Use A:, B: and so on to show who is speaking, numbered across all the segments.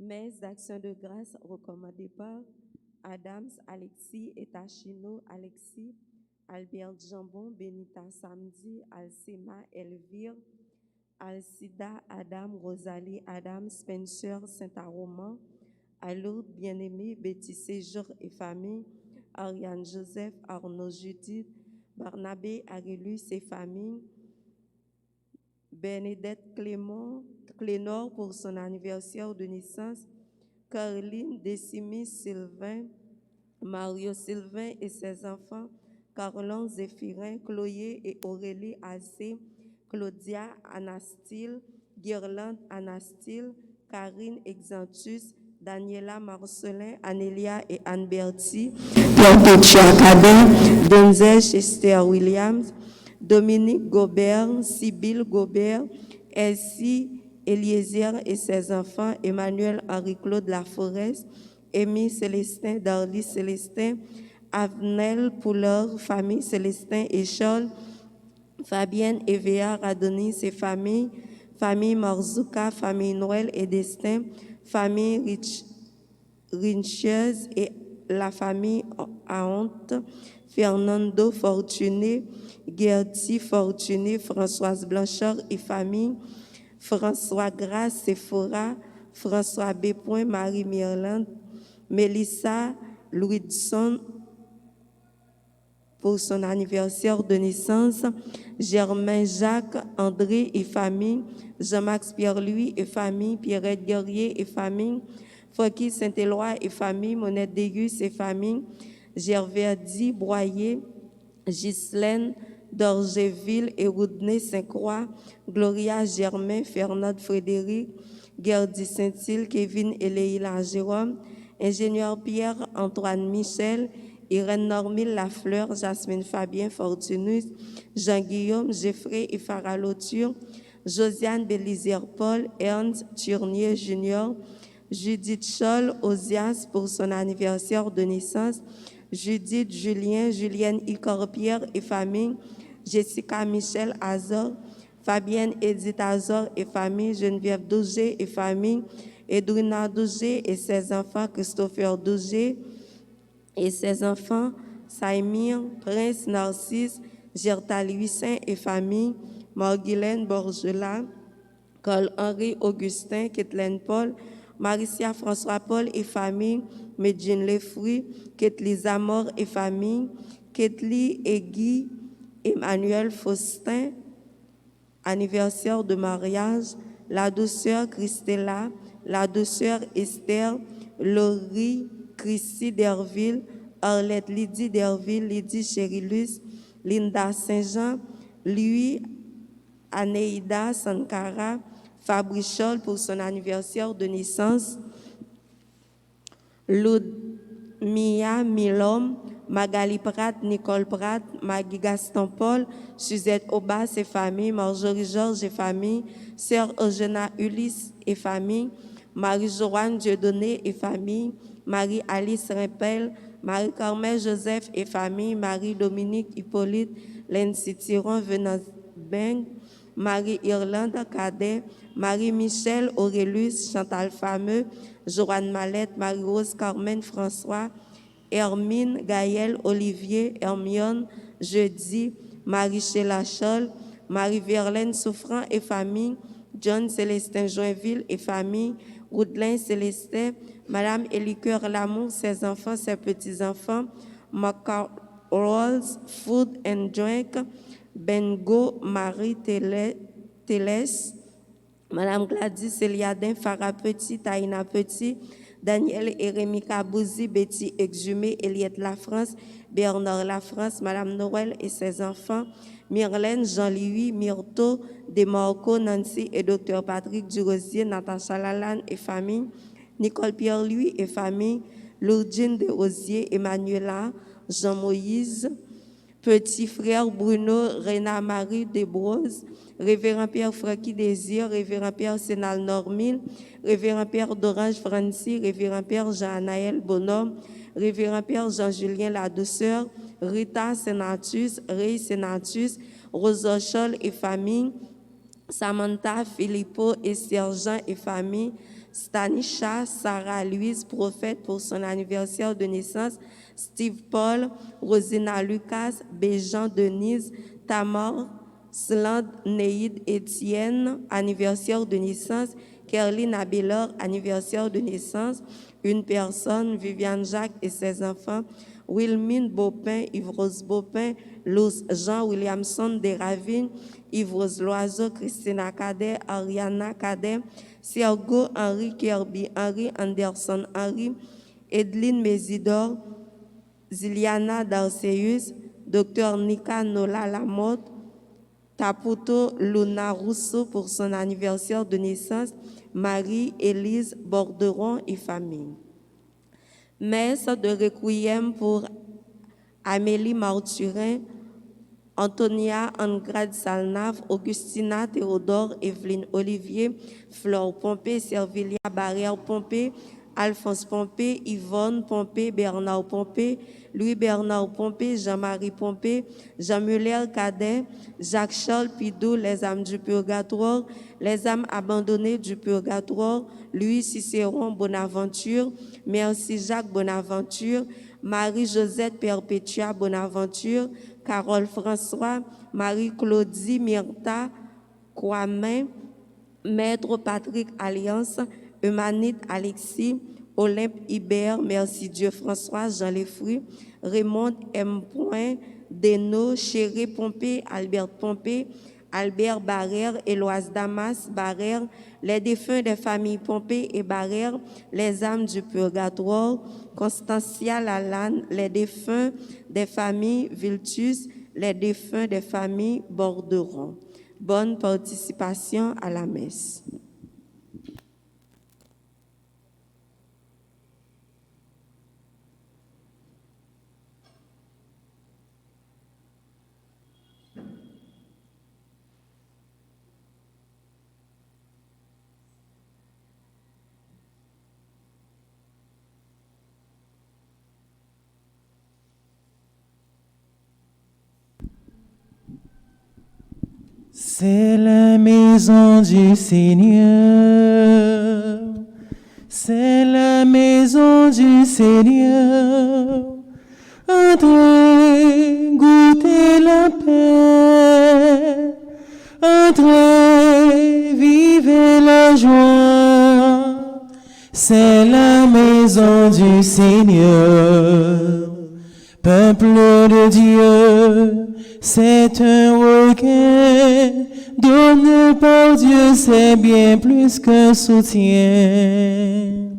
A: Mes actions de grâce recommandées par Adams, Alexis, Etachino, Alexis, Albert Jambon, Benita Samedi, Alcema, Elvire, Alcida, Adam, Rosalie, Adam, Spencer, Saint-Aroman, Alourde, Bien-Aimé, Betty Séjour et famille, Ariane Joseph, Arnaud Judith, Barnabé, Arélus et famille, Bénédette Clément, Clénor pour son anniversaire de naissance, Caroline Décimis Sylvain, Mario Sylvain et ses enfants, Carlon Zéphirin, Chloé et Aurélie Azé, Claudia Anastyle, Guirlande Anastyle, Karine Exantus, Daniela Marcelin, Anélia et Anne Berti, Pierre-Pétua Cadet, Denzel Chester Williams, Dominique Gobert, Sybille Gobert, Elsie Eliezer et ses enfants, Emmanuel Henri-Claude Laforest, Amy Célestin, Darly Célestin, Avenel Pouleur, famille Célestin et Charles, Fabienne Evea Adonis et famille, famille Marzouka, famille Noël et Destin, famille Rincheuse et la famille Aonte, Fernando Fortuné, Gertie Fortuné, Françoise Blanchard et famille, François Grasse Sephora, François B. Marie Mirland, Mélissa Louidson pour son anniversaire de naissance, Germain Jacques André et famille, Jean-Max Pierre-Louis et famille, Pierrette Guerrier et famille, Francky Saint-Éloi et famille, Monette Dégus et famille, Gerverdi Boyer, Ghislaine d'Orgéville et Roudney Saint-Croix, Gloria Germain, Fernand Frédéric, Gerdy Saint-Île, Kevin et Leïla Jérôme, ingénieur Pierre-Antoine Michel, Irène Normille Lafleur, Jasmine Fabien Fortunus, Jean-Guillaume, Geoffrey et Farah Lauture, Josiane Bélizière Paul, Ernst Turnier Junior, Judith Scholl Osias pour son anniversaire de naissance, Judith Julien, Julienne Icorpierre et famille, Jessica Michel Azor, Fabienne Edith Azor et famille, Geneviève Dougé et famille, Edwina Dougé et ses enfants, Christopher Dougé et ses enfants, Saïmir, Prince Narcisse, Gerta Louisin et famille, Morgulaine Borgela, Cole-Henri Augustin, Kathleen Paul, Maricia François Paul et famille, Medjine Lefruy, Ketli Zamor et famille, Ketli et Guy, Emmanuel Faustin, anniversaire de mariage, la douceur Christella, la douceur Esther, Laurie Christy Derville, Arlette Lydie Derville, Lydie Chérilus, Linda Saint-Jean, Louis Aneida Sankara, Fabrice Scholl pour son anniversaire de naissance, Ludmilla Milom, Magali Pratt, Nicole Pratt, Maggie Gaston Paul, Suzette Aubas et famille, Marjorie Georges et famille, Sœur Eugéna Ulysse et famille, Marie-Joanne Dieudonné et famille, Marie-Alice Rimpel, Marie-Carmel Joseph et famille, Marie-Dominique Hippolyte, Lency Thiron, Venance Beng, Marie-Irlande Cadet, Marie-Michel Aurélus, Chantal Fameux, Joanne Mallette, Marie-Rose Carmen François, Hermine Gaël Olivier, Hermione Jeudi, Marie-Chéla Scholl, Marie-Verlaine Souffrant et famille, John Célestin Joinville et famille, Roudlin Célestin, Madame Éliqueur Lamour, ses enfants, ses petits-enfants, Rolls Food and Drink, Bengo Marie Télès, Madame Gladys Eliadin, Farah Petit, Taïna Petit, Daniel et Rémi Kabouzi, Betty Exhumé, Eliette Lafrance, Bernard Lafrance, Madame Noël et ses enfants, Myrlène, Jean-Louis, Myrto, Demarco, Nancy et Dr Patrick Durosier, Natacha Lalanne et famille, Nicole Pierre-Louis et famille, Lourdine de Rosier, Emmanuela, Jean-Moïse, petit frère Bruno, Réna Marie Desbroses, Révérend Pierre Francky Désir, Révérend Pierre Sénal Normil, Révérend Pierre d'Orange Francis, Révérend Pierre Jean-Anaël Bonhomme, Révérend Pierre Jean-Julien La Douceur, Rita Sénatus, Ray Sénatus, Rosa Scholl et famille, Samantha Filippo et Sergent et famille, Stanisha Sarah Louise, prophète pour son anniversaire de naissance. Steve Paul, Rosina Lucas, Béjean Denise, Tamar, Sland Neid Etienne, anniversaire de naissance. Kerline Abelor, anniversaire de naissance. Une personne, Viviane Jacques et ses enfants. Wilmine Beaupin, Yves-Rose Beaupin, Luz Jean Williamson des Ravines, Yves-Rose Loiseau, Christina Cadet, Ariana Cadet, Sergo Henri Kirby, Henri Anderson Henri, Edeline Mésidor, Ziliana Darceus, Dr Nika Nola Lamotte, Taputo Luna Rousseau pour son anniversaire de naissance, Marie-Élise Borderon et famille. Messe de requiem pour Amélie Marturin, Antonia Angrad Salnave, Augustina Théodore, Evelyne Olivier, Flore Pompé, Servilia Barrière Pompé, Alphonse Pompé, Yvonne Pompé, Bernard Pompé, Louis-Bernard Pompé, Jean-Marie Pompé, Jean-Muller Cadet, Jacques-Charles Pidou, les âmes du purgatoire, les âmes abandonnées du purgatoire, Louis Cicéron Bonaventure, Merci Jacques Bonaventure, Marie-Josette Perpétua Bonaventure, Carole François, Marie-Claudie Myrta Kwame, Maître Patrick Alliance, Eumanite Alexis, Olympe Hibert, Merci Dieu François, Jean Lefruit, Raymond M. Deno, Chéré Pompé, Albert Pompé, Albert Barrère, Éloise Damas Barrère, les défunts des familles Pompé et Barrère, les âmes du purgatoire, Constantia Lalanne, les défunts des familles Viltus, les défunts des familles Borderon. Bonne participation à la messe.
B: C'est la maison du Seigneur, c'est la maison du Seigneur. Entrez, goûtez la paix, entrez, vivez la joie. C'est la maison du Seigneur, peuple de Dieu. C'est un requin donné par Dieu, c'est bien plus qu'un soutien.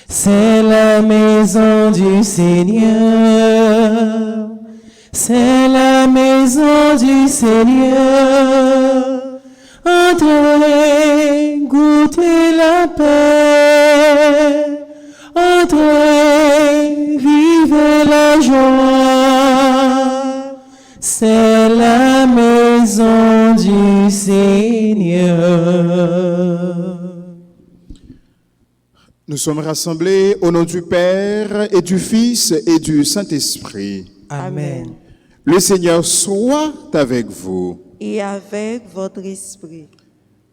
B: C'est la maison du Seigneur, c'est la maison du Seigneur. Entrez, goûtez la paix, entrez, vivez la joie. C'est la maison du Seigneur.
C: Nous sommes rassemblés au nom du Père et du Fils et du Saint-Esprit.
B: Amen.
C: Le Seigneur soit avec vous.
A: Et avec votre esprit.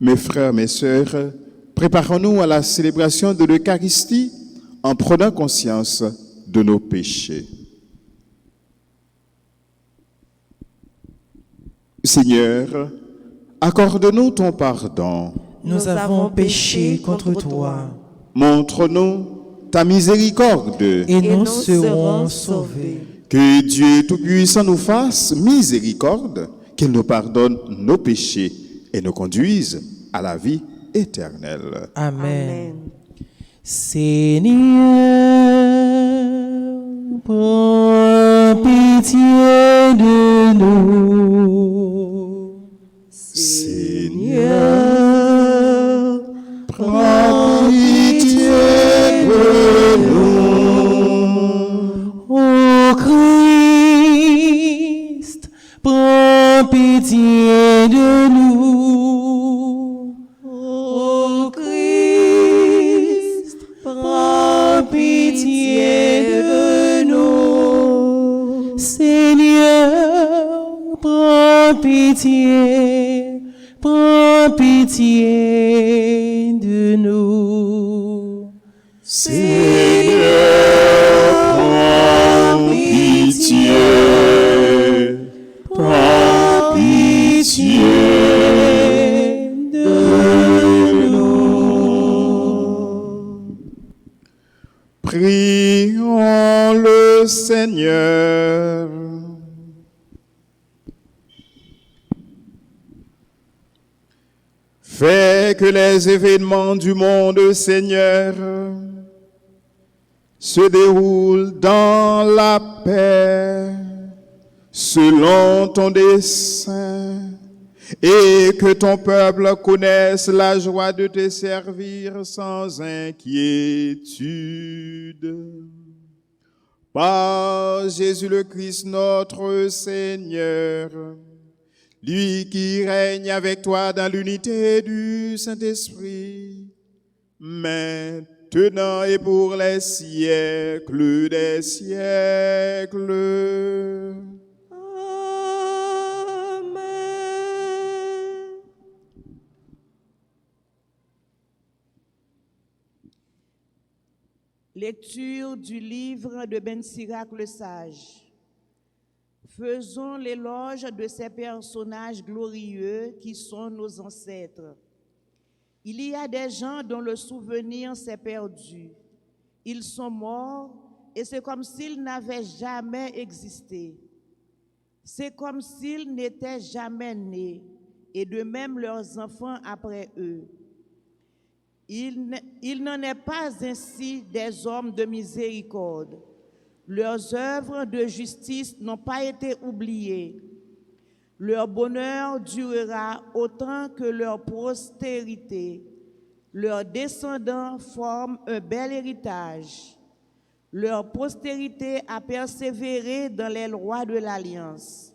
C: Mes frères, mes sœurs, préparons-nous à la célébration de l'Eucharistie en prenant conscience de nos péchés. Seigneur, accorde-nous ton pardon.
B: Nous avons péché contre toi.
C: Montre-nous ta miséricorde.
B: Et nous serons sauvés.
C: Que Dieu Tout-Puissant nous fasse miséricorde, qu'il nous pardonne nos péchés et nous conduise à la vie éternelle.
B: Amen. Seigneur, prends pitié de nous.
C: Seigneur, prends pitié de nous.
B: Ô Christ, prends pitié de nous. Ô Christ, prends pitié de nous. Seigneur, prends pitié de nous.
C: Seigneur, prends pitié. Prends pitié de nous. Prions le Seigneur. Fais que les événements du monde, Seigneur, se déroulent dans la paix, selon ton dessein, et que ton peuple connaisse la joie de te servir sans inquiétude. Par Jésus le Christ notre Seigneur, lui qui règne avec toi dans l'unité du Saint-Esprit, maintenant et pour les siècles des siècles.
A: Amen.
D: Lecture du livre de Ben Sirac le Sage. Faisons l'éloge de ces personnages glorieux qui sont nos ancêtres. Il y a des gens dont le souvenir s'est perdu. Ils sont morts et c'est comme s'ils n'avaient jamais existé. C'est comme s'ils n'étaient jamais nés, et de même leurs enfants après eux. Il n'en est pas ainsi des hommes de miséricorde. Leurs œuvres de justice n'ont pas été oubliées. Leur bonheur durera autant que leur postérité. Leurs descendants forment un bel héritage. Leur postérité a persévéré dans les lois de l'Alliance.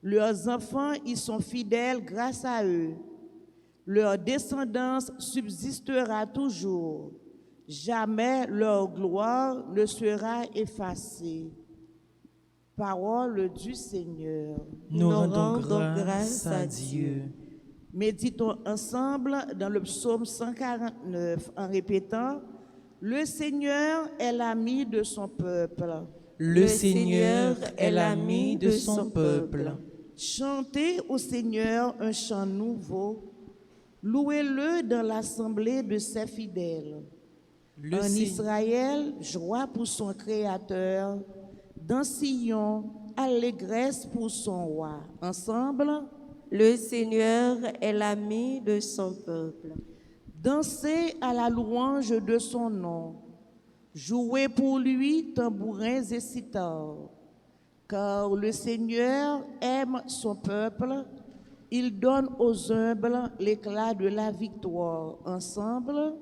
D: Leurs enfants y sont fidèles grâce à eux. Leur descendance subsistera toujours. Jamais leur gloire ne sera effacée. Parole du Seigneur.
B: Nous rendons grâce à Dieu.
D: Méditons ensemble dans le psaume 149 en répétant « Le Seigneur est l'ami de son peuple ».
B: Le Seigneur est l'ami de son peuple.
D: Chantez au Seigneur un chant nouveau. Louez-le dans l'assemblée de ses fidèles. En Israël, joie pour son Créateur. Dans Sion, allégresse pour son roi. Ensemble,
A: Le Seigneur est l'ami de son peuple.
D: dansez à la louange de son nom. Jouez pour lui tambourins et cithars. Car le Seigneur aime son peuple. Il donne aux humbles l'éclat de la victoire. Ensemble,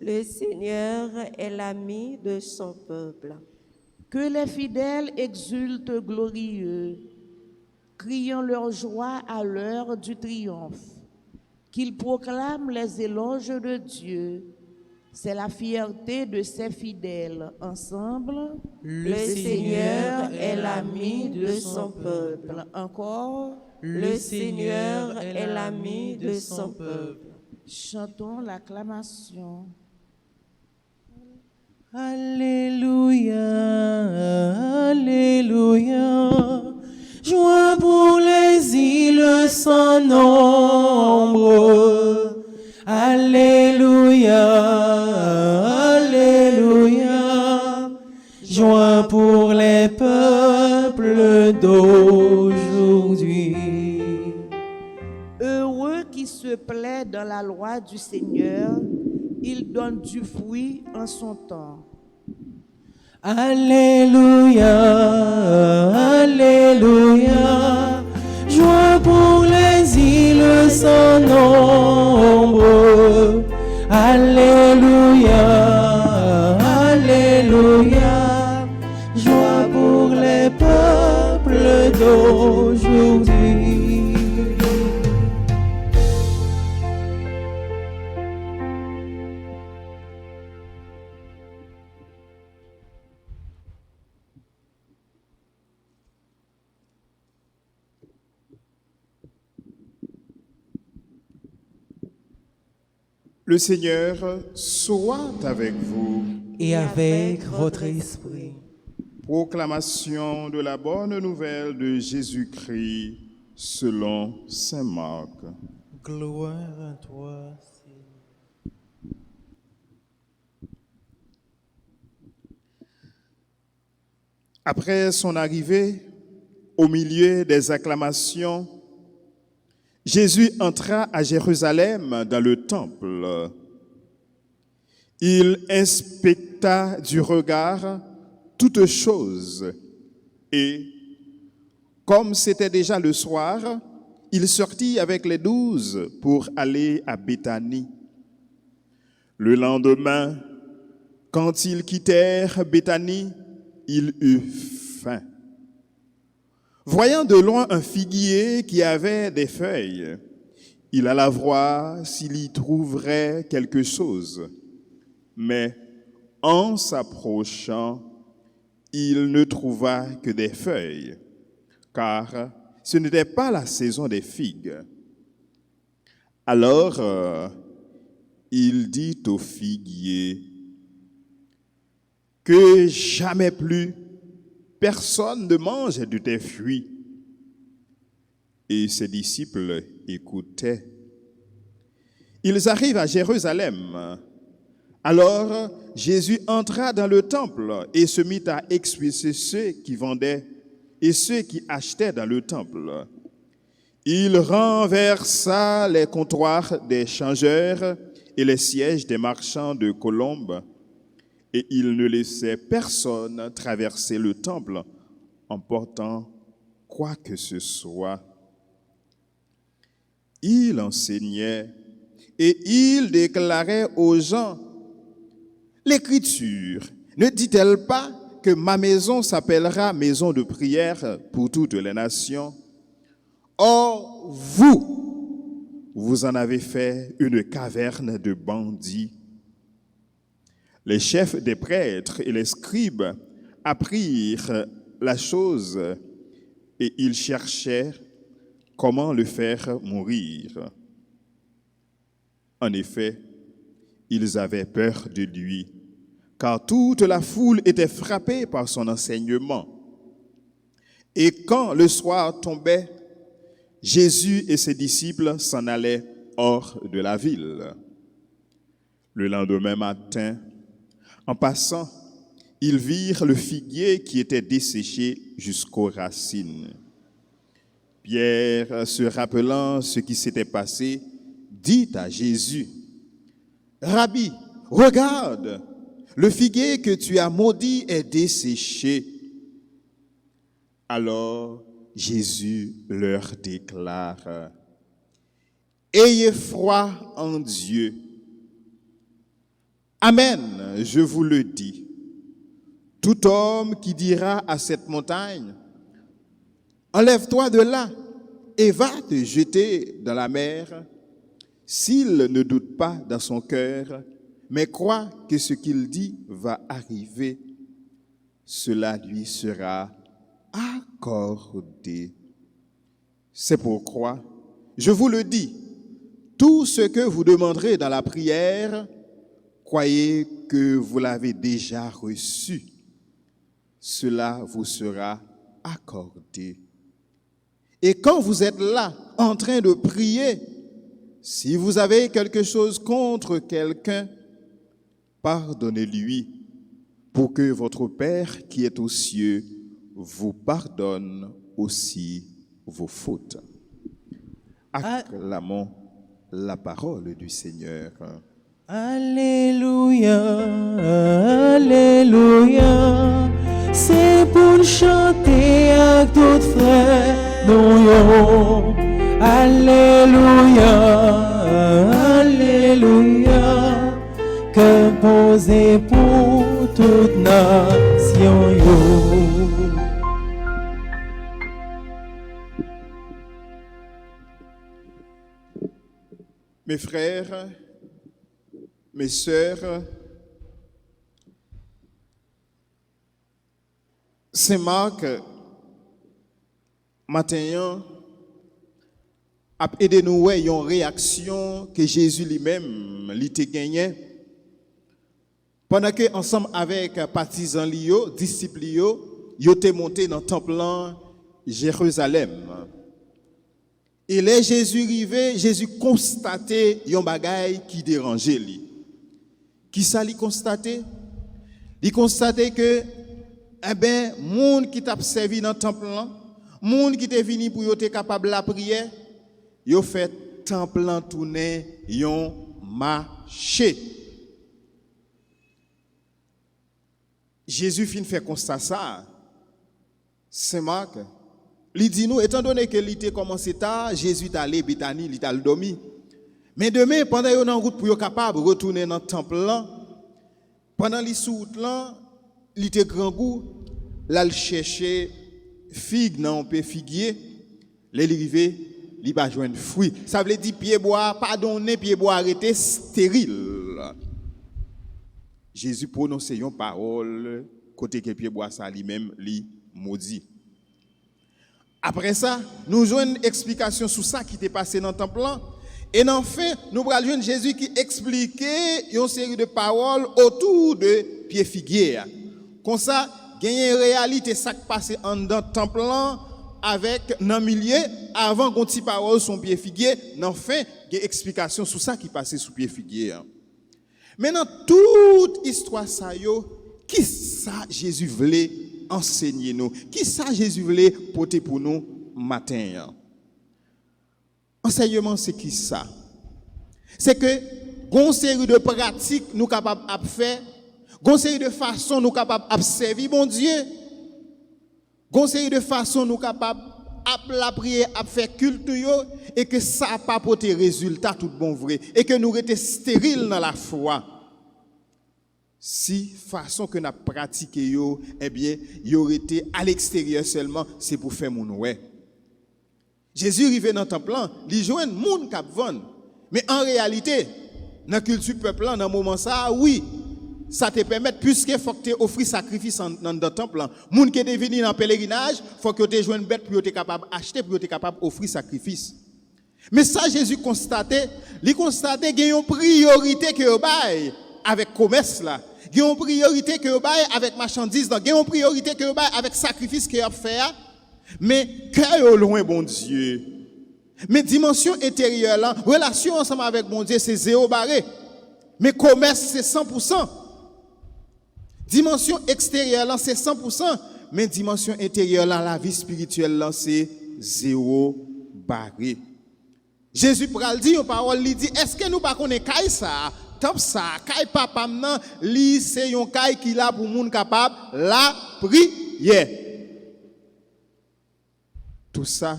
A: Le Seigneur est l'ami de son peuple.
D: que les fidèles exultent glorieux, criant leur joie à l'heure du triomphe. Qu'ils proclament les éloges de Dieu. C'est la fierté de ses fidèles. Ensemble,
A: Le Seigneur est l'ami de son peuple.
D: Encore,
A: Le Seigneur est l'ami de son peuple.
D: chantons l'acclamation.
B: Alléluia, Alléluia. Joie pour les îles sans nombre. Alléluia, Alléluia. Joie pour les peuples d'aujourd'hui.
D: Heureux qui se plaît dans la loi du Seigneur, il donne du fruit en son temps.
B: Alléluia, Alléluia. Joie pour les îles sans nombre. Alléluia, Alléluia. Joie pour les peuples d'aujourd'hui.
C: Le Seigneur soit avec vous.
B: et avec votre esprit.
C: Proclamation de la bonne nouvelle de Jésus-Christ selon saint Marc.
B: Gloire à toi, Seigneur.
C: Après son arrivée, au milieu des acclamations, Jésus entra à Jérusalem dans le temple. Il inspecta du regard toutes choses et, comme c'était déjà le soir, il sortit avec les 12 pour aller à Béthanie. Le lendemain, quand ils quittèrent Béthanie, il eut faim. Voyant de loin un figuier qui avait des feuilles, il alla voir s'il y trouverait quelque chose. Mais en s'approchant, il ne trouva que des feuilles, car ce n'était pas la saison des figues. Alors, il dit au figuier, « Que jamais plus personne ne mange de tes fruits. » Et ses disciples écoutaient. Ils arrivent à Jérusalem. Alors Jésus entra dans le temple et se mit à expulser ceux qui vendaient et ceux qui achetaient dans le temple. Il renversa les comptoirs des changeurs et les sièges des marchands de colombes, et il ne laissait personne traverser le temple en portant quoi que ce soit. Il enseignait et il déclarait aux gens, « L'Écriture ne dit-elle pas que ma maison s'appellera maison de prière pour toutes les nations? Or, vous en avez fait une caverne de bandits. » Les chefs des prêtres et les scribes apprirent la chose et ils cherchèrent comment le faire mourir. En effet, ils avaient peur de lui, car toute la foule était frappée par son enseignement. Et quand le soir tombait, Jésus et ses disciples s'en allaient hors de la ville. Le lendemain matin, en passant, ils virent le figuier qui était desséché jusqu'aux racines. Pierre, se rappelant ce qui s'était passé, dit à Jésus, « Rabbi, regarde, le figuier que tu as maudit est desséché. » Alors Jésus leur déclare, « Ayez foi en Dieu. Amen, je vous le dis. Tout homme qui dira à cette montagne, « Enlève-toi de là et va te jeter dans la mer », s'il ne doute pas dans son cœur, mais croit que ce qu'il dit va arriver, cela lui sera accordé. C'est pourquoi, je vous le dis, tout ce que vous demanderez dans la prière, croyez que vous l'avez déjà reçu. Cela vous sera accordé. Et quand vous êtes là, en train de prier, si vous avez quelque chose contre quelqu'un, pardonnez-lui, pour que votre Père qui est aux cieux vous pardonne aussi vos fautes. Acclamons la parole du Seigneur.
B: Alléluia, Alléluia, c'est pour chanter à tout frère, nous. Alléluia, Alléluia, que posé pour toute nation, yo.
C: Mes frères, mes sœurs, Saint Marc, matin, a aidé nous à une réaction que Jésus lui-même lui a gagné pendant que ensemble avec partisans lio, disciples lio, yo te monté dans le temple Jérusalem. Et là Jésus arrivé, Jésus constaté yon bagay qui dérangeait lui. Qui ça li constaté? Il constatait que monde qui t'a servi dans le temple là, monde qui t'est venu pour yo te capable la prière, yo fait temple là tourner yon marché. Jésus fin fait constat ça. Saint Marc, il dit nous étant donné que l'été commencé tard, Jésus est allé Bethanie, il est allé dormir. Mais demain pendant yon en route pour yo capable retourner dans le temple là, pendant les sous là, il était grand goût, là il cherchait figue dans un peu figuier, les rivé, il va joindre fruit. Ça veut dire pied bois pardonner, pied bois arrêter stérile. Jésus prononce une parole côté que pied bois ça lui-même li maudit. Après ça, nous avons une explication sur ça qui était passé dans le temple là. Et enfin, nous allons joindre Jésus qui expliquait une série de paroles autour de pied figuier. Comme ça, il y a une réalité ça qui passé en dans le temple là avec dans le milieu avant qu'on dise parole sur pied figuier. Enfin, il y a une explication sur ça qui passait sous pied figuier. Maintenant, toute histoire ça yo, qui ça Jésus voulait enseigner nous? Qui ça Jésus voulait porter pour nous matin? Enseignement c'est qui ça? C'est que gon série de pratiques nous capables de faire, gon série de façons nous capables de servir bon Dieu. Gon série de façons nous capables de la prière, à faire culte et que ça n'a pas porté résultat tout bon vrai et que nous restions stériles dans la foi. Si façon que nous pratiqué yo, eh bien, y aurait été à l'extérieur seulement, c'est pour faire mon ouais. Jésus arrivé dans le temple, il joint monde qui vend. Mais en réalité, dans la culture peuple dans le moment ça, oui, ça te permet puisque faut que tu offres sacrifice dans le temple. Monde qui est venu dans pèlerinage, faut que tu joigne bête pour être capable acheter pour être capable offrir sacrifice. Mais ça Jésus constatait, il constatait qu'il y a une priorité que bail avec commerce là. Il y a une priorité que bail avec marchandises, il y a une priorité que bail avec sacrifice que fait. Mais cœur loin bon Dieu. Mais dimension intérieure là, relation ensemble avec bon Dieu c'est zéro barré. Mais commerce c'est 100%. Dimension extérieure là c'est 100%, mais dimension intérieure là la vie spirituelle là c'est zéro barré. Jésus pral dit une parole, il dit est-ce que nous pas connaît caille ça? Top ça, caille papa nan, li c'est yon caille qui là pour monde capable la prière. Tout ça,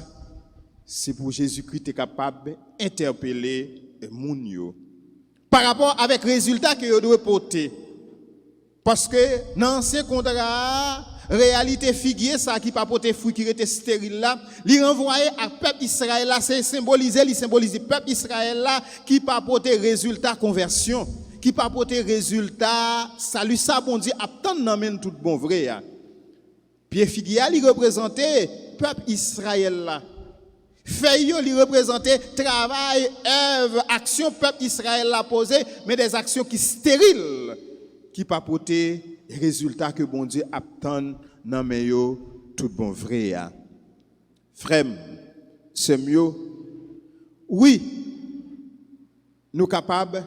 C: c'est pour Jésus-Christ est capable d'interpeller moun yo. Par rapport avec résultat que yo doit porter. Parce que dans l'ancien contrat, réalité figuier ça qui pas porter fruit qui était stérile là, li renvoyer à peuple Israël là, c'est symboliser peuple Israël là qui pas porter résultat conversion, qui pas porter résultat salut ça bon Dieu attend nan men tout bon vrai. Pied figuier il représentait peuple Israël là. Fait yo li représentait travail, œuvre, action peuple Israël là posé, mais des actions qui stériles qui pas porter résultat que bon Dieu attend dans men yo tout bon vrai. Frère, c'est mieux. Oui, nous capables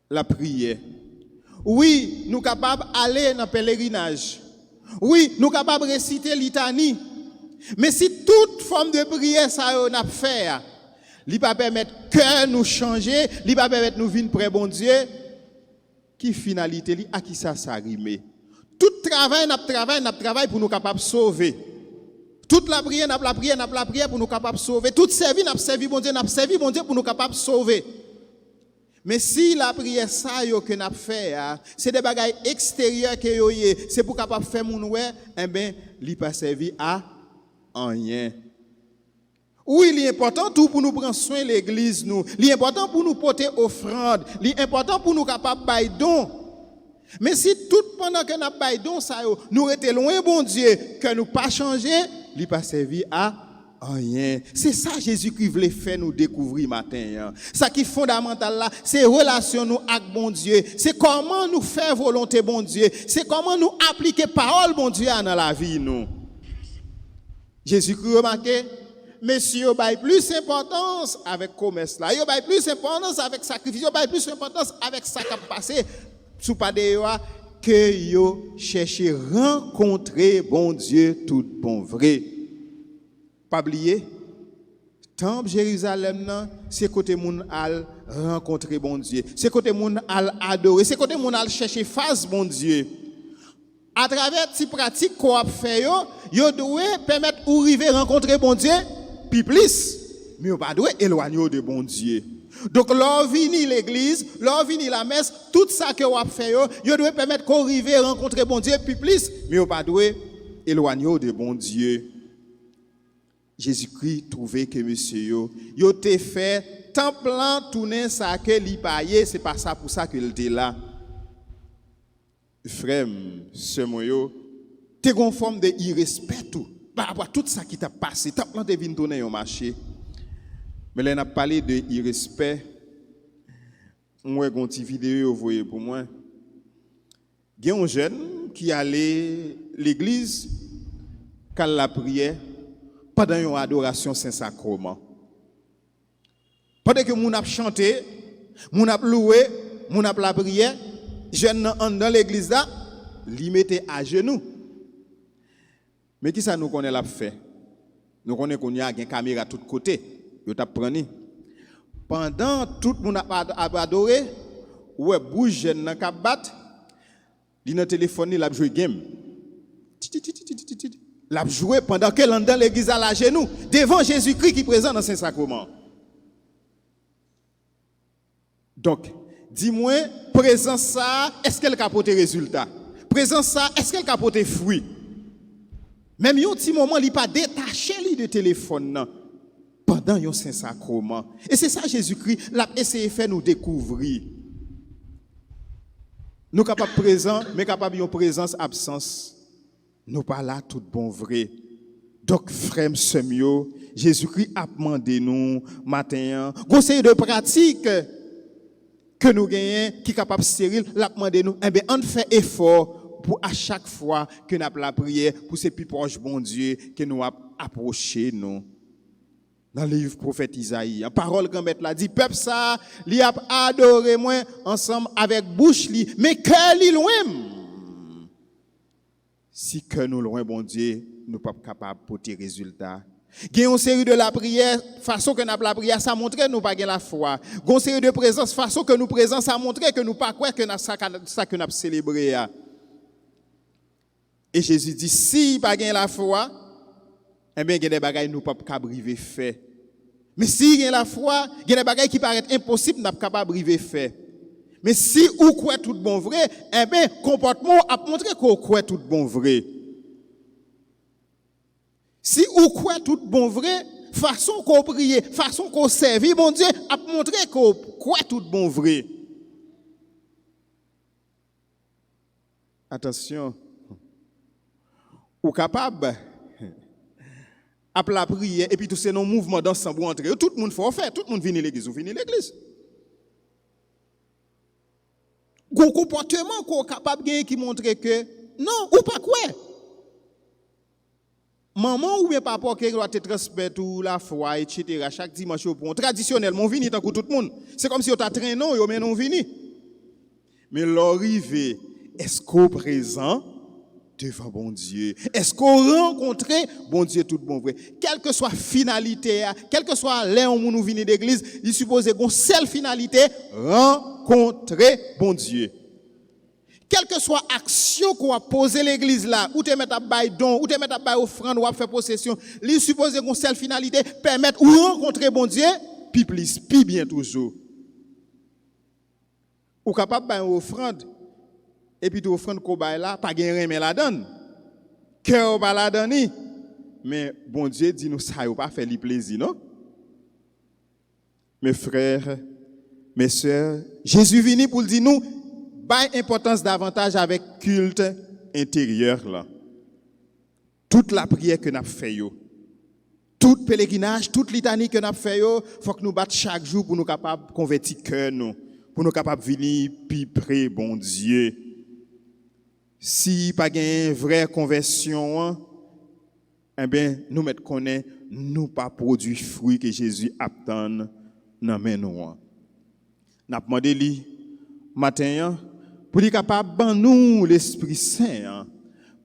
C: la prière. Oui, nous capables aller dans pèlerinage. Oui, nous capables réciter litanie. Mais si toute forme de prière ça n'a fait, il va permettre que nous changer, il va permettre nous vivre près bon Dieu. Qui finalité li à qui ça rime. Tout travail n'a travail pour nous capable sauver. Toute la prière n'a la prière pour nous capable sauver. Toute service n'a servi bon Dieu pour nous capable sauver. Mais si la prière ça yo que n'a fait, c'est des bagailles extérieures que yo yé, c'est pour capable faire mon ouais, eh ben li pas servi à rien. Oui, il est important tout pour nous prendre soin de l'église nous. Il est important pour nous porter offrande, il est important pour nous capable bailler don. Mais si tout pendant que nous bailler don ça yo, nous était loin bon Dieu que nous pas changer, il pas servi à rien. C'est ça Jésus-Christ voulait faire nous découvrir matin. Ça qui est fondamental là, c'est relation nous avec bon Dieu. C'est comment nous faire volonté bon Dieu. C'est comment nous appliquer parole bon Dieu dans la vie nous. Jésus-Christ remarqué, messieurs, il y a plus d'importance avec commerce là. Il y a plus d'importance avec sacrifice. Il y a plus d'importance avec ça qui a passé sous pas de que yo chercher rencontrer bon Dieu tout bon vrai. Pas oublier, temple Jérusalem nan, c'est côté moun al rencontrer bon Dieu. C'est côté moun al adorer, c'est côté moun al chercher face bon Dieu. À travers ces pratiques qu'on a fait yo doit permettre ou arriver rencontrer bon Dieu puis plus, mais on pas doit éloigner de bon Dieu. Donc, leur vini l'église, leur vini la messe, tout ça que vous avez fait, vous devez permettre qu'on arrive à rencontrer bon Dieu, puis plus, mais vous ne devez pas éloigner de bon Dieu. Jésus-Christ trouvait que monsieur, vous avez fait tant plan tourner ça que l'y c'est pas ça pour ça qu'il était là. Frère, ce moyo, tu es en forme de irrespect tout. Par rapport à tout ça qui t'a passé, tant plan de venir tourner au marché. Mais là, on a parlé de irrespect. Moi, j'ai une petite vidéo, vous voyez pour moi. Il y a un jeune qui allait à l'église, quand la prière, pendant une adoration Saint-Sacrement. Pendant que nous avons chanté, nous avons loué, nous avons la prière, jeune dans l'église là, il mettait à genoux. Mais qui ça nous connaît l'a fait? Nous connaissons qu'on y a une caméra à tous côtés. Yo t'a prenni. Pendant tout le monde a adoré, ouais bouge jeune nan ka bat, li nan téléphone il a joué game. L'a joué pendant que l'on dans l'église à la genou devant Jésus-Christ qui est présent dans Saint-Sacrement. Donc, dis-moi, présence ça, est-ce qu'elle a porté résultat? Présence ça, est-ce qu'elle a porté fruit? Même un petit moment, il pas détaché de téléphone nan. Pendant un Saint-Sacrement. Et c'est ça Jésus-Christ l'a essayé de faire nous découvrir. Nous capables présents, mais capables de présence absence. Nous pas là tout bon vrai. Donc frère semio, Jésus-Christ a demandé nous matin, conseil de pratique que nous gagnons qui capable stérile, l'a demandé nous, eh bien on fait effort pour à chaque fois que nous avons la prière pour ces plus proches bon Dieu que nous approcher nous. Dans le livre prophète Isaïe, en parole qu'on met là dit peuple ça, li a adoré moi ensemble avec bouche li, mais cœur li loin. Si que nous loin bon Dieu, nous pas capable porter résultat. Gagne une série de la prière, façon que nous la prière ça montre nous pas gain la foi. Gagne une série de présence façon que nous présence ça montre que nous pas quoi que ça que nous célébrer. Et Jésus dit si pas gain la foi, eh bien, il y a des bagages nous pas capable faire. Mais si il y a la foi, il y a des bagages qui paraissent impossibles, nous pas capable de faire. Mais si ou croit tout bon vrai, eh bien, comportement a montré qu'on croit tout bon vrai. Si ou croit tout bon vrai, façon qu'on prie, façon qu'on servit, bon Dieu, a montré qu'on croit tout bon vrai. Attention, ou capable après la prière, et puis tous ces non-mouvements d'ensemble pour entrer. Tout le monde faut faire, tout le monde vient à l'église, ou vient à l'église. Un comportement qu'on est capable de gagner qui montre que, non, ou pas quoi. Maman ou bien papa qui doit te transmettre la foi, etc. Chaque dimanche au pont. Traditionnellement, on vient tant que tout le monde. C'est comme si on t'a traîné, non, mais non vini. Mais l'arrivée, est-ce qu'au présent, devant bon Dieu. Est-ce qu'on rencontre bon Dieu tout bon vrai? Quelle que soit finalité, quelle que soit l'heure où nous venons d'église, il suppose une seule finalité, rencontrer bon Dieu. Quelle que soit action qu'on a posée l'église là, ou te mettre à bail don, ou te mettre à bail offrande, ou à faire possession, il suppose une seule finalité, permettre ou rencontrer bon Dieu, puis plus, puis bien toujours. Ou capable de faire une offrande, et puis tu offres qu'on bail là, pas gagner mais la donne. Cœur pas la donne. Mais bon Dieu dit nous ça pas faire lui plaisir, non? Mes frères, mes sœurs, Jésus venu pour dire nous pas importance davantage avec culte intérieur là. Toute la prière que nous avons fait Tout pèlerinage, toute litanie que nous avons fait, il faut que nous battions chaque jour pour nous capables de convertir cœur nous, pour nous capables de venir plus près, bon Dieu. Si pas une vraie conversion, eh bien, nous mettons connaître, nous pas produit fruit que Jésus attend dans nous. Nous avons demandé lui matin pour être capable de nous l'Esprit Saint.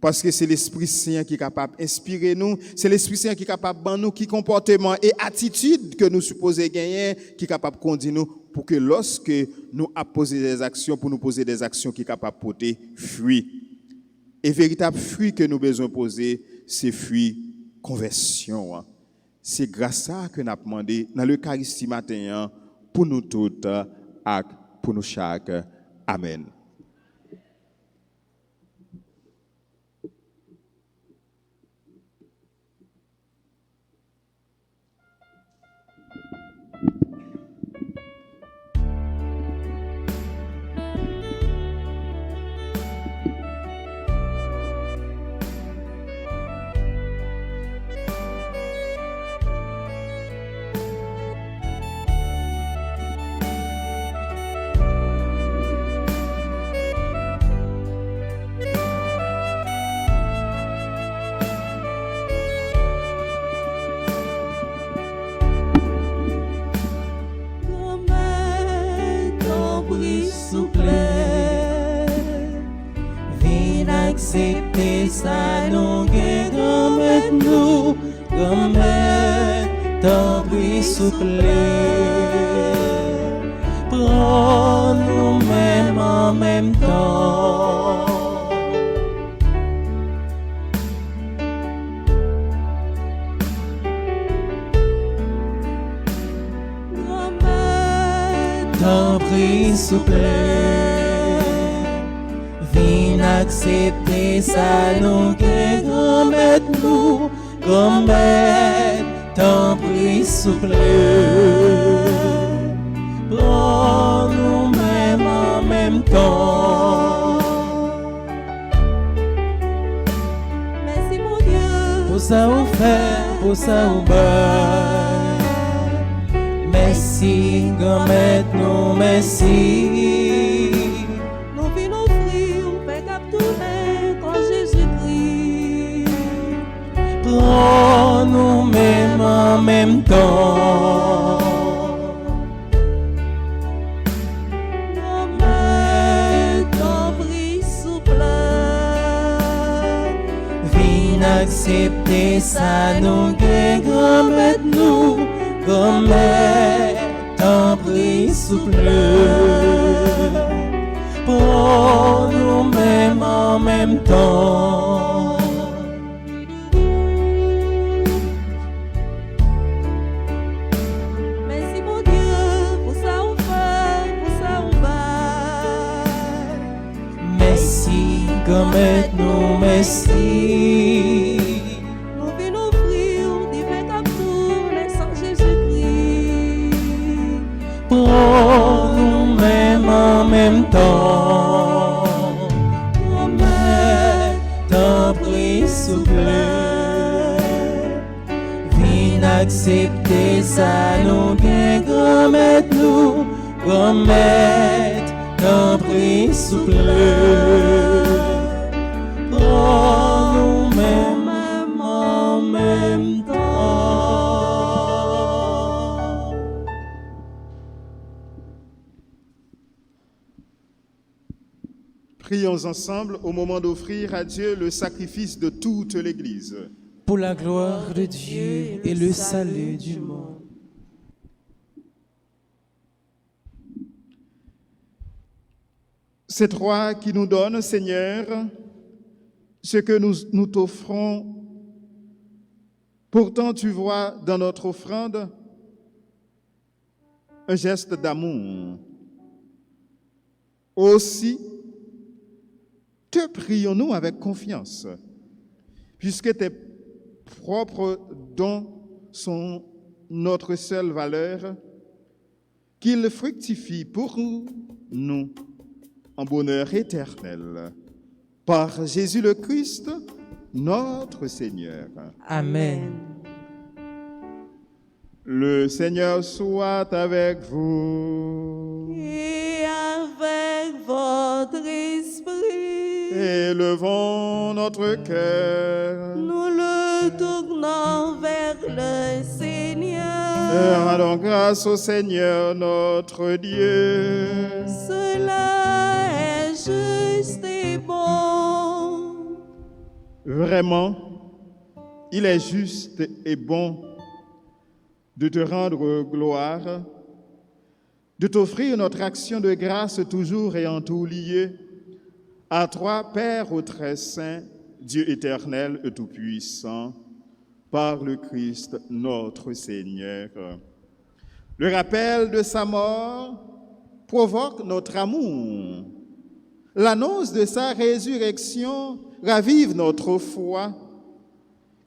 C: Parce que c'est l'Esprit Saint qui est capable d'inspirer nous, c'est l'Esprit Saint qui est capable de nous, qui comportement et attitude que nous supposons gagner, qui est capable de conduire nous pour que lorsque nous posons des actions, pour nous poser des actions qui sont capables de porter fruit. Et véritable fruit que nous avons besoin de poser, c'est fruit conversion. C'est grâce à ça que nous avons demandé dans l'Eucharistie matin pour nous toutes et pour nous chaque. Amen.
B: Accepter ça, nous guérons nous, comme ton bruit souple. Prends nous-mêmes en même temps. Ton bruit souple. Accepter ça, nous guérons nous, comme ton bruit souple. Prends nous-mêmes en même temps.
A: Merci mon Dieu.
B: Pour ça on fait, pour ça on bat. Merci, comme nous, merci. Prends nous-mêmes en même temps.
A: Ton bruit souple.
B: Viens accepter ça, nous guérons nous, comme ton bruit souple. Prends nous-mêmes en même temps. Comme nous, merci.
A: Nous venons offrir divin capture, le sang Jésus-Christ.
B: Prends nous-mêmes en même temps. Ton bruit souple. Viens accepter ça, nous bien comme nous, comme ton bruit souple. Nous-mêmes en même temps.
C: Prions ensemble au moment d'offrir à Dieu le sacrifice de toute l'Église.
B: Pour la gloire de Dieu et le salut du monde.
C: C'est toi qui nous donnes, Seigneur, ce que nous t'offrons. Pourtant, tu vois dans notre offrande un geste d'amour. Aussi, te prions-nous avec confiance, puisque tes propres dons sont notre seule valeur, qu'ils fructifient pour nous en bonheur éternel. Par Jésus le Christ, notre Seigneur.
B: Amen.
C: Le Seigneur soit avec vous.
A: Et avec votre esprit,
C: Élevons notre cœur.
A: nous le tournons vers le
C: Et
A: Seigneur.
C: rendons grâce au Seigneur notre Dieu.
A: Cela est juste et bon.
C: Vraiment, il est juste et bon de te rendre gloire, de t'offrir notre action de grâce toujours et en tout lié à toi, Père au très saint, Dieu éternel et tout-puissant, par le Christ notre Seigneur. Le rappel de sa mort provoque notre amour. L'annonce de sa résurrection ravive notre foi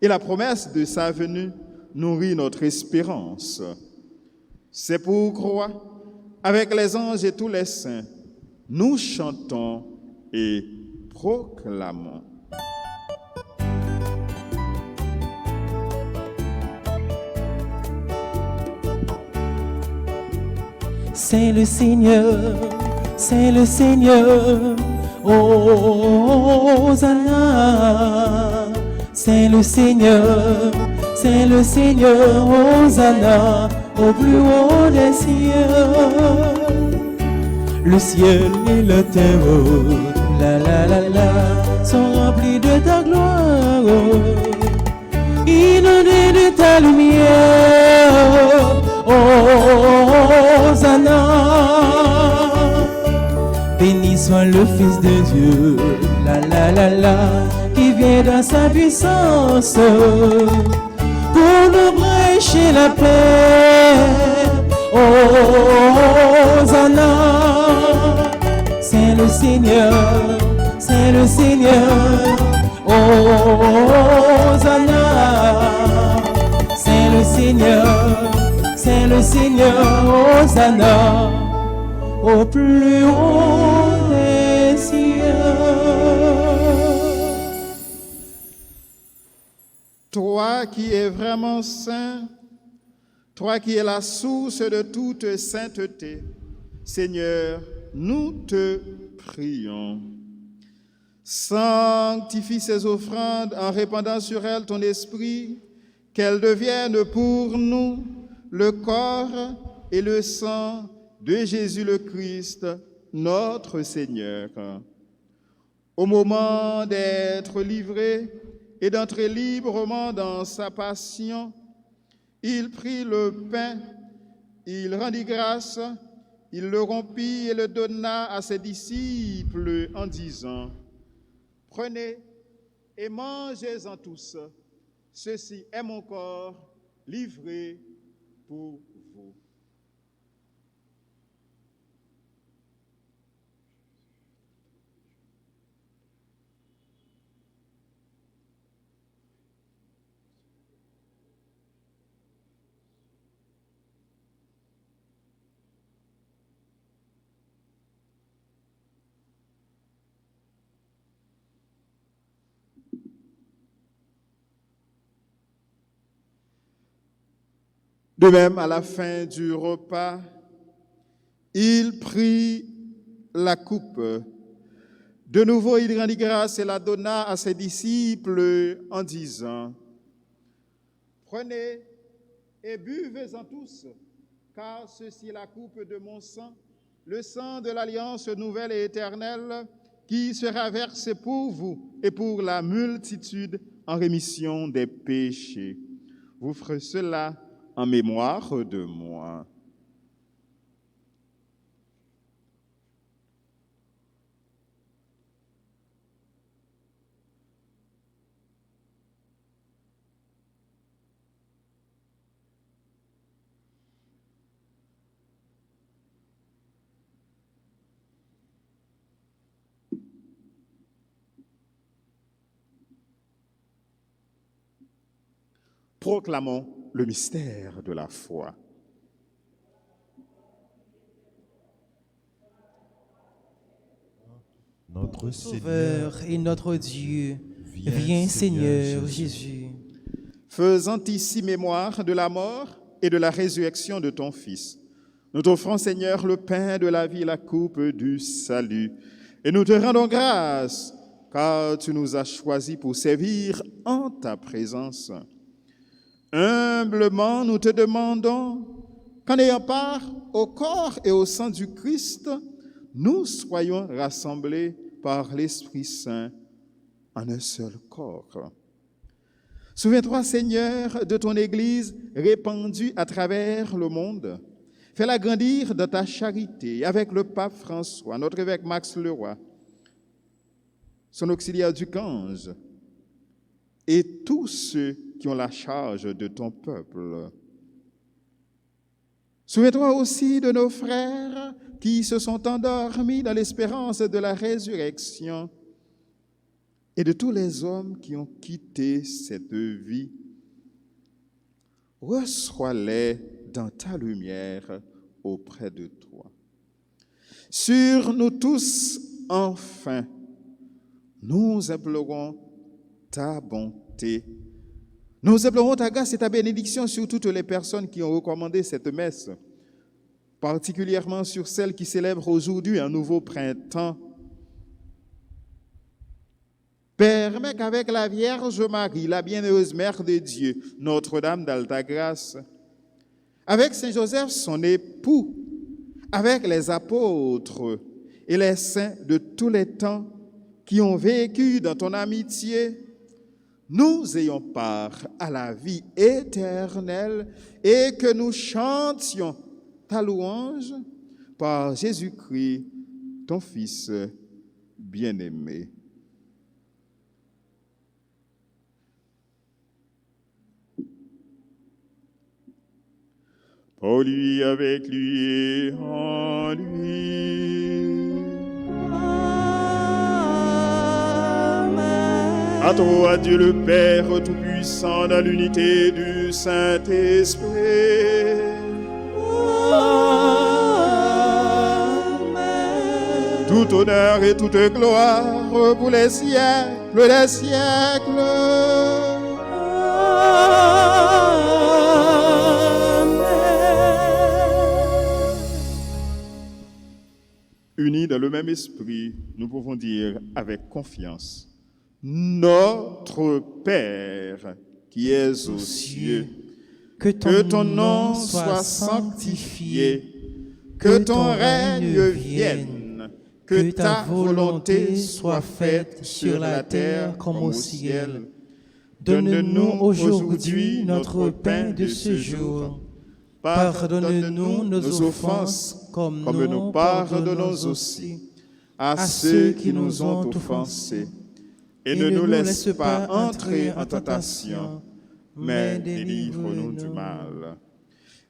C: et la promesse de sa venue nourrit notre espérance. C'est pourquoi, avec les anges et tous les saints, nous chantons et proclamons.
B: C'est le Seigneur, c'est le Seigneur, Hosanna. C'est le Seigneur, Hosanna, au plus haut des cieux. Le ciel et la terre, la la la la, sont remplis de ta gloire, inondés de ta lumière. Hosanna, béni soit le Fils de Dieu, la la la la, qui vient dans sa puissance pour nous prêcher la paix. Hosanna, c'est le Seigneur, Hosanna, c'est le Seigneur, Hosanna, au plus haut des cieux.
C: Toi qui es vraiment saint, toi qui es la source de toute sainteté, Seigneur, nous te prions. Sanctifie ces offrandes en répandant sur elles ton esprit, qu'elles deviennent pour nous le corps et le sang de Jésus le Christ, notre Seigneur. Au moment d'être livré et d'entrer librement dans sa passion, il prit le pain, il rendit grâce, il le rompit et le donna à ses disciples en disant: « Prenez et mangez-en tous, ceci est mon corps livré pour vous. » De même, à la fin du repas, il prit la coupe. De nouveau, il rendit grâce et la donna à ses disciples en disant: « Prenez et buvez-en tous, car ceci est la coupe de mon sang, le sang de l'alliance nouvelle et éternelle, qui sera versé pour vous et pour la multitude en rémission des péchés. Vous ferez cela en mémoire de moi. » Proclamons le mystère de la foi.
E: Notre
B: Sauveur et notre Dieu, viens Seigneur Jésus.
C: Faisant ici mémoire de la mort et de la résurrection de ton Fils. Nous t'offrons, Seigneur, le pain de la vie et la coupe du salut. Et nous te rendons grâce, car tu nous as choisis pour servir en ta présence. Humblement, nous te demandons qu'en ayant part au corps et au sang du Christ, nous soyons rassemblés par l'Esprit Saint en un seul corps. Souviens-toi, Seigneur, de ton Église répandue à travers le monde. Fais-la grandir dans ta charité avec le pape François, notre évêque Max Leroy, son auxiliaire Ducange et tous ceux qui ont la charge de ton peuple. Souviens-toi aussi de nos frères qui se sont endormis dans l'espérance de la résurrection et de tous les hommes qui ont quitté cette vie. Reçois-les dans ta lumière auprès de toi. Sur nous tous, enfin, nous implorons ta bonté. Nous implorons ta grâce et ta bénédiction sur toutes les personnes qui ont recommandé cette messe, particulièrement sur celles qui célèbrent aujourd'hui un nouveau printemps. Permets qu'avec la Vierge Marie, la bienheureuse Mère de Dieu, Notre-Dame d'Alta Grâce, avec Saint Joseph, son époux, avec les apôtres et les saints de tous les temps qui ont vécu dans ton amitié, nous ayons part à la vie éternelle et que nous chantions ta louange par Jésus-Christ, ton Fils bien-aimé. Pour lui, avec lui et en lui.
A: Amen.
C: À toi, Dieu le Père Tout-Puissant, dans l'unité du Saint-Esprit.
A: Amen.
C: Tout honneur et toute gloire pour les siècles des siècles. Unis dans le même esprit, nous pouvons dire avec confiance: Notre Père qui es aux cieux,
B: que
C: ton nom soit sanctifié, que ton règne vienne, que ta volonté soit faite sur la terre comme au ciel.
B: Donne-nous aujourd'hui notre pain de ce jour. Pardonne-nous nos offenses, comme nous pardonnons aussi à ceux qui nous ont offensés.
C: Et ne nous laisse pas entrer en tentation, mais délivre-nous du mal.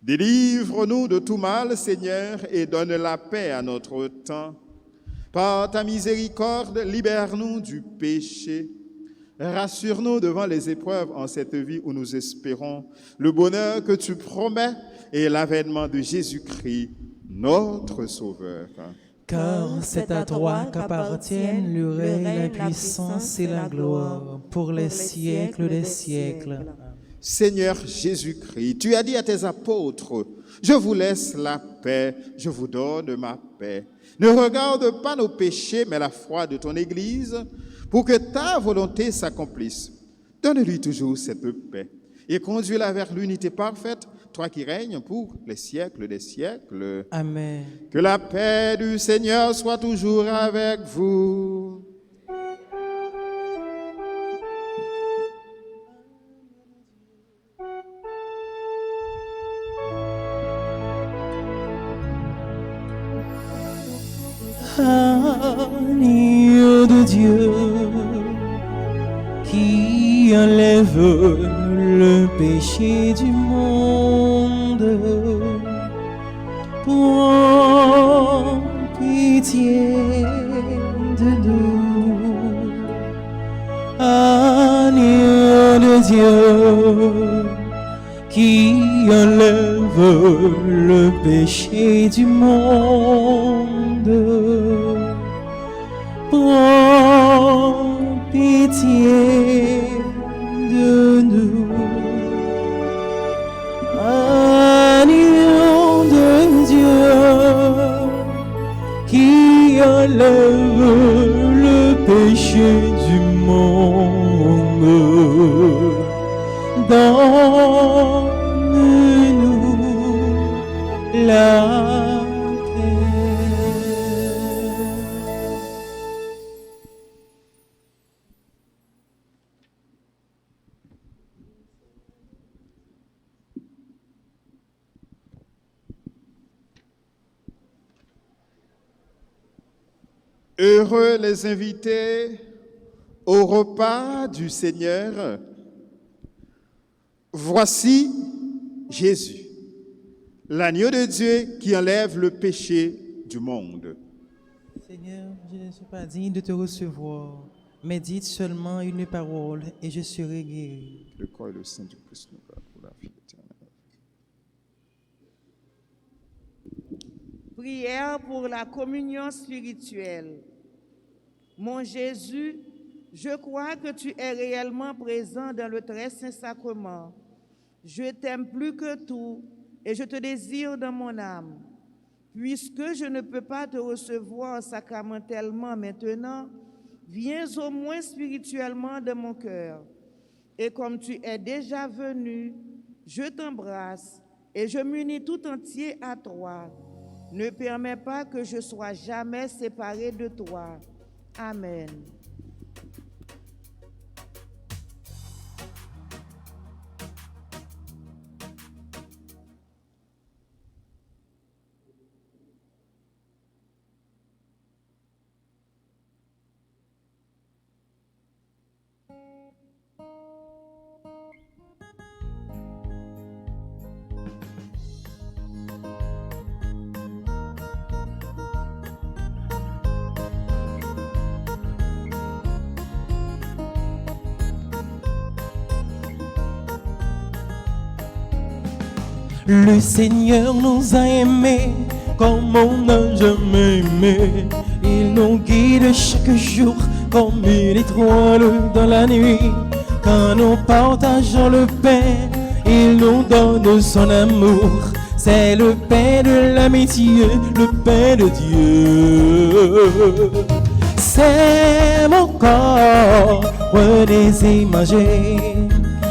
C: Délivre-nous de tout mal, Seigneur, et donne la paix à notre temps. Par ta miséricorde, libère-nous du péché. Rassure-nous devant les épreuves en cette vie où nous espérons le bonheur que tu promets et l'avènement de Jésus-Christ, notre Sauveur.
B: Car c'est à toi qu'appartiennent le règne, la puissance et la gloire pour les siècles des siècles.
C: Seigneur Jésus-Christ, tu as dit à tes apôtres: je vous laisse la paix, je vous donne ma paix. Ne regarde pas nos péchés, mais la foi de ton Église, pour que ta volonté s'accomplisse. Donne-lui toujours cette paix et conduis-la vers l'unité parfaite, toi qui règnes pour les siècles des siècles.
B: Amen.
C: Que la paix du Seigneur soit toujours avec vous.
B: Agneau de Dieu qui enlève le péché du monde, prends pitié de nous. Agneau de Dieu qui enlève le péché du monde, prends pitié de nous. monde. Donne-nous la paix.
C: Heureux les invités au repas du Seigneur. Voici Jésus, l'agneau de Dieu qui enlève le péché du monde.
B: Seigneur, je ne suis pas digne de te recevoir, mais dites seulement une parole et je serai guéri.
C: Le corps et le sang du Christ nous parlent pour la vie éternelle.
D: Prière pour la communion spirituelle. Mon Jésus, je crois que tu es réellement présent dans le très saint sacrement. Je t'aime plus que tout et je te désire dans mon âme. Puisque je ne peux pas te recevoir sacramentellement maintenant, viens au moins spirituellement dans mon cœur. Et comme tu es déjà venu, je t'embrasse et je m'unis tout entier à toi. Ne permets pas que je sois jamais séparé de toi. Amen.
B: Le Seigneur nous a aimés comme on n'a jamais aimé. Il nous guide chaque jour comme une étoile dans la nuit. Quand nous partageons le pain, il nous donne son amour. C'est le pain de l'amitié, le pain de Dieu. C'est mon corps, prenez et mangez.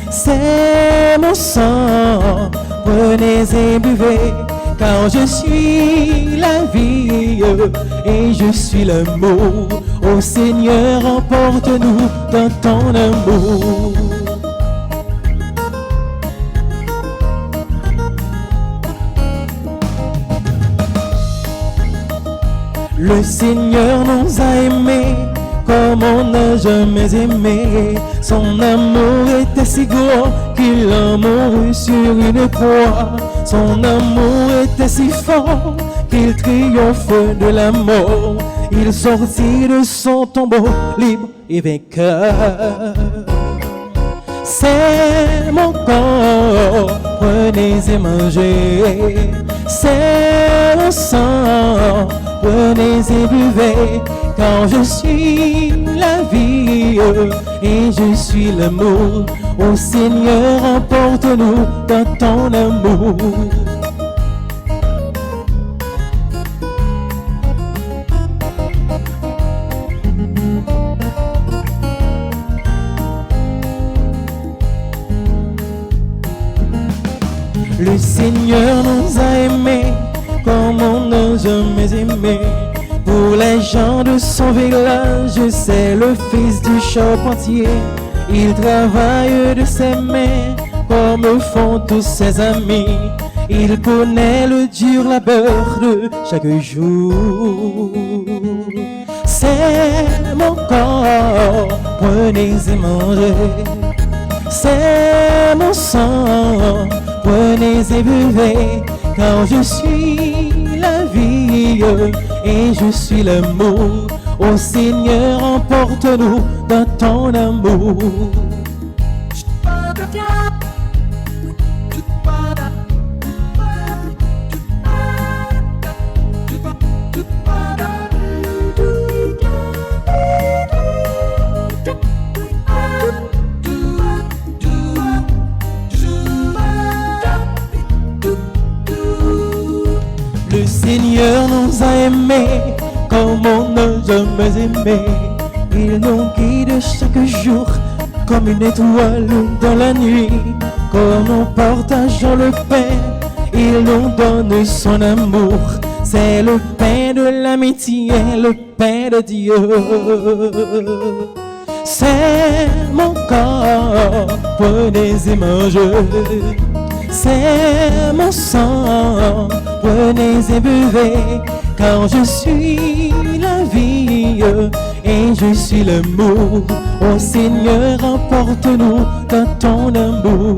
B: C'est mon sang, prenez et buvez, car je suis la vie et je suis l'amour. Ô Seigneur, emporte-nous dans ton amour. Le Seigneur nous a aimés comme on n'a jamais aimé. Son amour était si grand qu'il a mouru sur une croix. Son amour était si fort qu'il triomphe de la mort. Il sortit de son tombeau libre et vainqueur. C'est mon corps, prenez et mangez. C'est mon sang, prenez et buvez, car je suis la vie et je suis l'amour. Ô Seigneur, emporte-nous dans ton amour. Le Seigneur nous a aimés comme on n'a jamais aimé. Pour les gens de son village, c'est le fils du charpentier. Il travaille de ses mains comme font tous ses amis. Il connaît le dur labeur de chaque jour. C'est mon corps, prenez et mangez. C'est mon sang, prenez et buvez, car je suis la vie et je suis l'amour. Ô Seigneur, emporte-nous dans ton amour. Le Seigneur nous a aimés comme on n'a jamais aimé. Il nous guide chaque comme une étoile dans la nuit, quand nous partageons le pain, il nous donne son amour. C'est le pain de l'amitié, le pain de Dieu. C'est mon corps, prenez et mangez. C'est mon sang, prenez et buvez, car je suis la vie et je suis l'amour. Ô Seigneur, emporte-nous dans ton amour.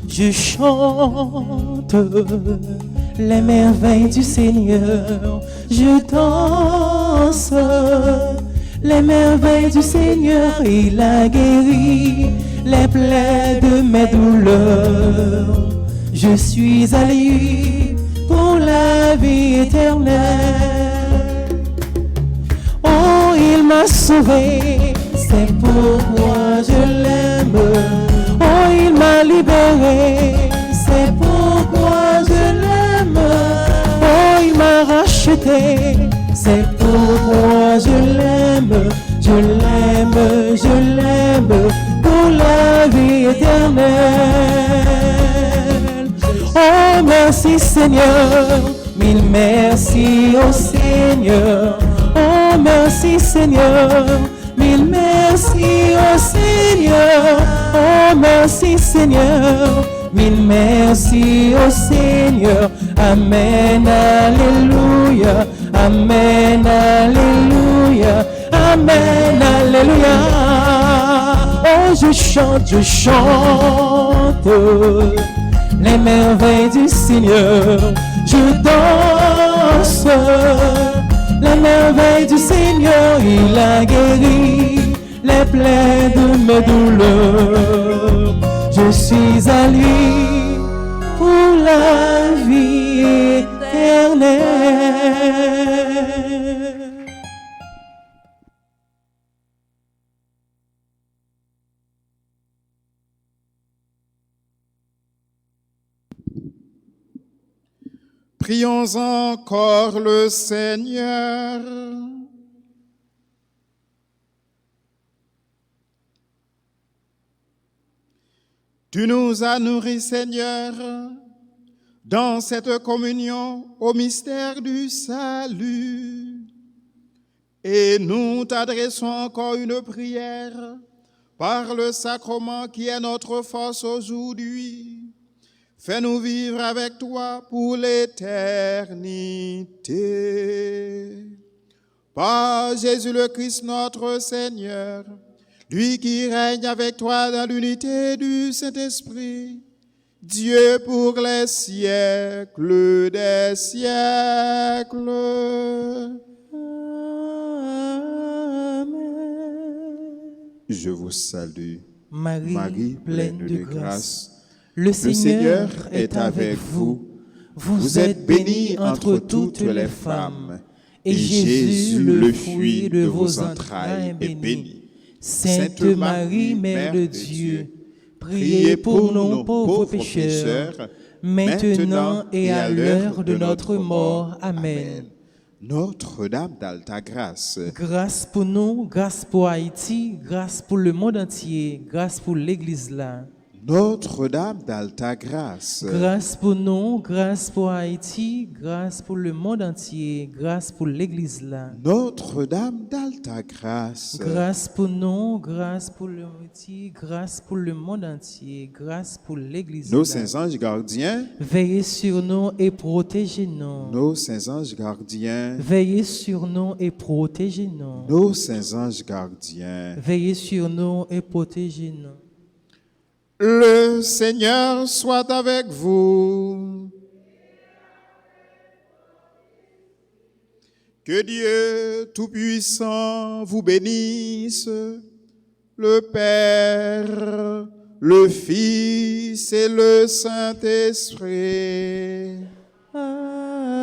B: Je chante les merveilles du Seigneur, je danse les merveilles du Seigneur. Il a guéri les plaies de mes douleurs. Je suis à lui pour la vie éternelle. Oh, il m'a sauvé, c'est pourquoi je l'aime. Oh, il m'a libéré, c'est pourquoi je l'aime. Oh, il m'a racheté, c'est pourquoi je l'aime. Je l'aime, je l'aime pour la vie éternelle. Oh, merci Seigneur, mille merci au Seigneur. Oh, merci Seigneur, mille merci au Seigneur. Oh, merci Seigneur, mille merci au Seigneur. Amen, alléluia. Amen, alléluia. Amen, alléluia. Oh, je chante les merveilles du Seigneur. Je danse les merveilles du Seigneur. Il a guéri les plaies de mes douleurs. Je suis à lui pour la vie éternelle.
C: Prions encore le Seigneur. Tu nous as nourris, Seigneur, dans cette communion au mystère du salut. Et nous t'adressons encore une prière par le sacrement qui est notre force aujourd'hui. Fais-nous vivre avec toi pour l'éternité. Par Jésus le Christ notre Seigneur, lui qui règne avec toi dans l'unité du Saint-Esprit, Dieu pour les siècles des siècles.
B: Amen.
C: Je vous salue,
B: Marie, pleine de grâce. Le
C: Le
B: Seigneur est avec vous. Vous êtes bénie entre toutes les femmes, et Jésus, le fruit de vos entrailles, est béni. Sainte Marie, Mère de Dieu, priez pour nous pauvres pécheurs, maintenant et à l'heure de notre mort. Amen.
C: Notre-Dame d'Alta-Grâce,
B: Grâce pour nous, grâce pour Haïti, grâce pour le monde entier, grâce pour l'Église là.
C: Notre-Dame d'Alta-Grâce,
B: Grâce pour nous, grâce pour Haïti, grâce pour le monde entier, grâce pour l'Église là.
C: Notre-Dame d'Alta-Grâce,
B: Grâce pour nous, grâce pour le Haïti, grâce pour le monde entier, grâce pour l'Église
C: nos
B: là.
C: saints anges gardiens,
B: Veillez sur nous et protégez-nous.
C: nos saints anges gardiens,
B: Veillez sur nous et protégez-nous.
C: nos saints anges gardiens.
B: Veillez sur nous et protégez-nous.
C: Le Seigneur soit avec vous. Que Dieu Tout-Puissant vous bénisse, le Père, le Fils et le Saint-Esprit.
B: Amen.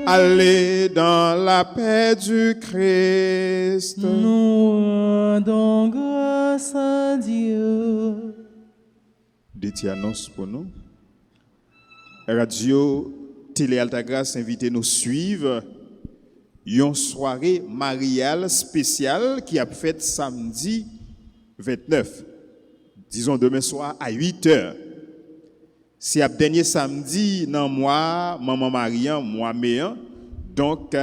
C: Allez dans la paix du Christ.
B: Nous rendons grâce à Dieu.
C: Des petites annonces pour nous. Radio Télé Altagrace invite nous suivre une soirée mariale spéciale qui a fait samedi 29. Disons demain soir à 8h. C'est le dernier samedi dans mois maman Marian mois mai. Donc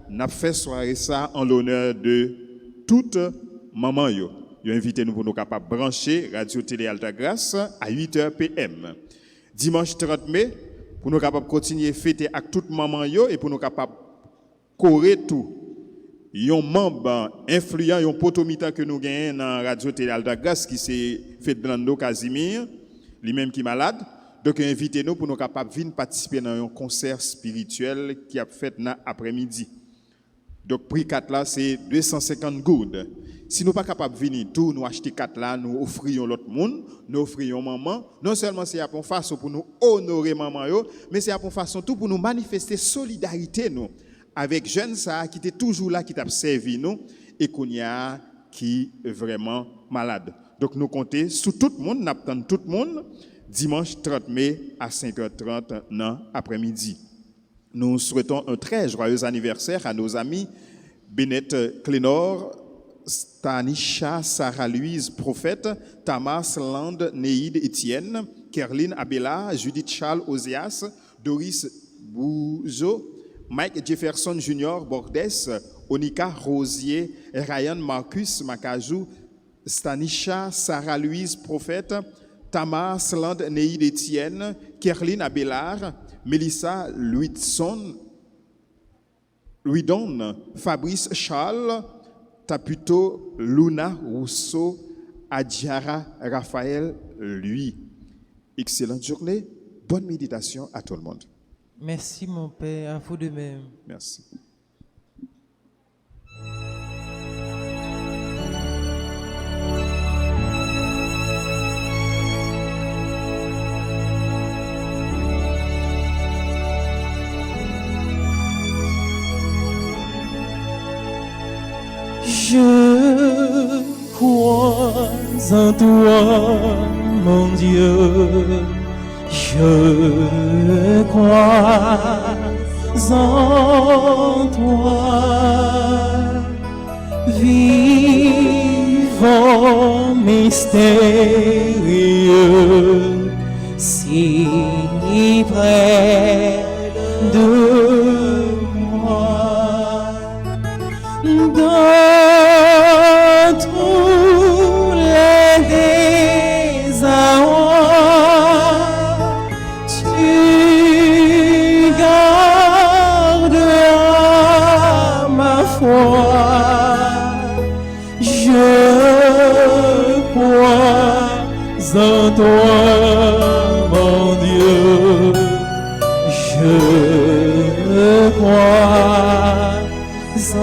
C: n'a fait soirée ça en l'honneur de toute maman yo. Yo invité nous pour nous capable brancher Radio Télé Altagrace à 8h PM. Dimanche 30 mai pour nous capable continuer fêter avec toute maman yo et pour nous capable correr tout. Yon membre influent yon potomita que nous gagnons dans Radio Télé Altagrace qui c'est Fernando Casimir, lui-même qui est malade. Donc invitez-nous pour nous capables venir participer dans un concert spirituel qui a fait dans après-midi. Donc prix 4 là c'est 250 gourdes. Si nous pas capable venir tout nous acheter 4 là, nous offrions l'autre monde, nous offrions maman. Non seulement c'est une façon pour nous honorer maman yo, mais c'est une façon tout pour nous manifester solidarité nous avec jeunes ça qui était toujours là qui t'a servi nous et qu'on y a qui est vraiment malade. Donc nous comptons sur tout le monde, nous attendons tout le monde dimanche 30 mai à 5h30 dans après-midi. Nous souhaitons un très joyeux anniversaire à nos amis Bennett Clénor, Stanisha Sarah-Louise Prophète, Tamas Land Neide Etienne, Kerline Abela, Judith Charles Oséas, Doris Bouzo, Mike Jefferson Jr. Bordes, Onika Rosier, Ryan Marcus Macajou, Stanisha Sarah-Louise Prophète, Tamas Land Neide Etienne, Kerline Abelard, Melissa Louidon, Fabrice Charles, Taputo Luna Rousseau, Adjara Raphaël, lui. Excellente journée, bonne méditation à tout le monde.
B: Merci mon Père, à vous de même.
C: Merci.
B: Je crois en toi, mon Dieu. Je crois en toi, vivant mystérieux, si près de moi, dans tous les désarrois. Tu garderas ma foi, je crois en toi, mon Dieu, je crois en